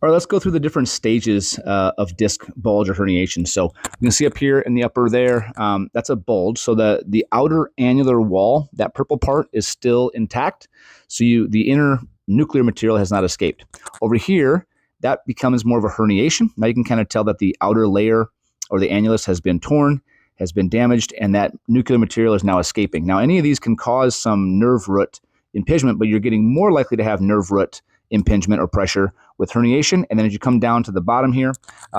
All right, let's go through the different stages of disc bulge or herniation. So you can see up here in the upper there, that's a bulge. So the outer annular wall, that purple part, is still intact. So the inner nuclear material has not escaped. Over here, that becomes more of a herniation. Now you can kind of tell that the outer layer or the annulus has been torn, has been damaged, and that nuclear material is now escaping. Now any of these can cause some nerve root impingement, but you're getting more likely to have nerve root impingement or pressure with herniation. And then as you come down to the bottom here,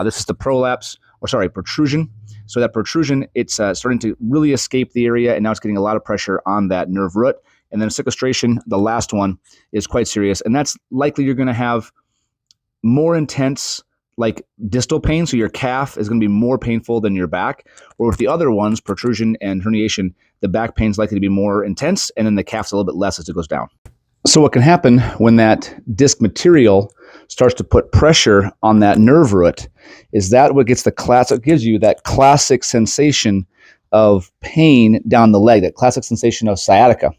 this is the protrusion. So that protrusion, it's starting to really escape the area, and now it's getting a lot of pressure on that nerve root. And then sequestration, the last one, is quite serious, and that's likely you're going to have more intense like distal pain, so your calf is going to be more painful than your back. Or with the other ones, protrusion and herniation, the back pain is likely to be more intense, and then the calf's a little bit less as it goes down. So what can happen when that disc material starts to put pressure on that nerve root is that what gets gives you that classic sensation of pain down the leg, that classic sensation of sciatica.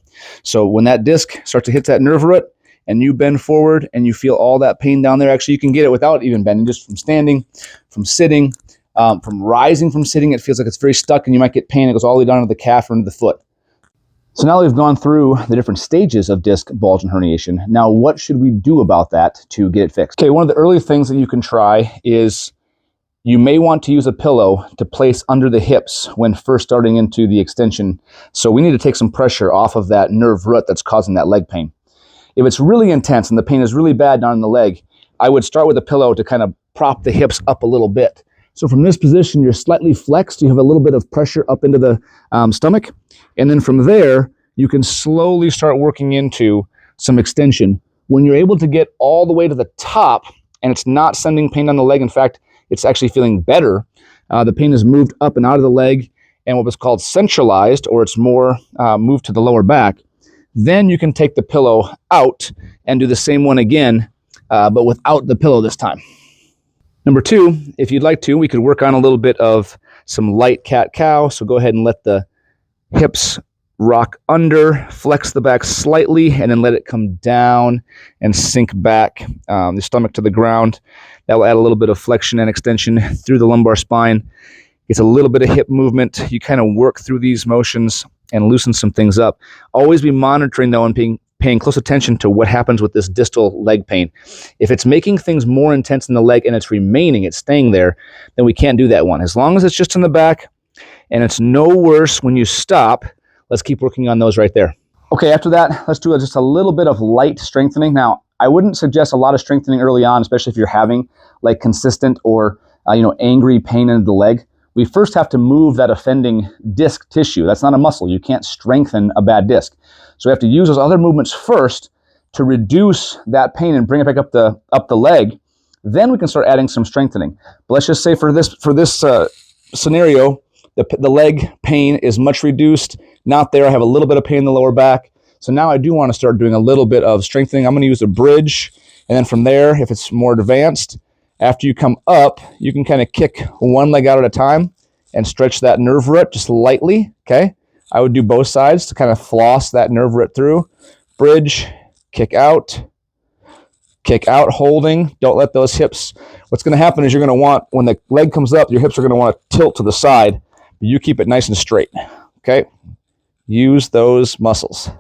So when that disc starts to hit that nerve root and you bend forward and you feel all that pain down there, actually you can get it without even bending, just from standing, from sitting, from rising from sitting. It feels like it's very stuck and you might get pain. It goes all the way down to the calf or into the foot. So now that we've gone through the different stages of disc bulge and herniation, now what should we do about that to get it fixed? Okay, one of the early things that you can try is you may want to use a pillow to place under the hips when first starting into the extension. So we need to take some pressure off of that nerve root that's causing that leg pain. If it's really intense and the pain is really bad down in the leg, I would start with a pillow to kind of prop the hips up a little bit. So from this position, you're slightly flexed. You have a little bit of pressure up into the stomach. And then from there, you can slowly start working into some extension. When you're able to get all the way to the top and it's not sending pain down the leg, in fact, it's actually feeling better, the pain has moved up and out of the leg and what was called centralized, or it's more moved to the lower back, then you can take the pillow out and do the same one again, but without the pillow this time. Number two, if you'd like to, we could work on a little bit of some light cat-cow. So go ahead and let the hips rock under, flex the back slightly, and then let it come down and sink back the stomach to the ground. That will add a little bit of flexion and extension through the lumbar spine. It's a little bit of hip movement. You kind of work through these motions and loosen some things up. Always be monitoring though and paying close attention to what happens with this distal leg pain. If it's making things more intense in the leg and it's staying there, then we can't do that one. As long as it's just in the back and it's no worse when you stop, let's keep working on those right there. Okay, after that, let's do just a little bit of light strengthening. Now, I wouldn't suggest a lot of strengthening early on, especially if you're having like consistent or angry pain in the leg. We first have to move that offending disc tissue. That's not a muscle. You can't strengthen a bad disc. So we have to use those other movements first to reduce that pain and bring it back up the leg. Then we can start adding some strengthening. But let's just say for this scenario, the leg pain is much reduced. Not there. I have a little bit of pain in the lower back. So now I do want to start doing a little bit of strengthening. I'm going to use a bridge. And then from there, if it's more advanced, after you come up, you can kind of kick one leg out at a time and stretch that nerve root just lightly, okay? I would do both sides to kind of floss that nerve root through. Bridge, kick out, holding. Don't let those hips. What's going to happen is you're going to want, when the leg comes up, your hips are going to want to tilt to the side. But you keep it nice and straight, okay? Use those muscles.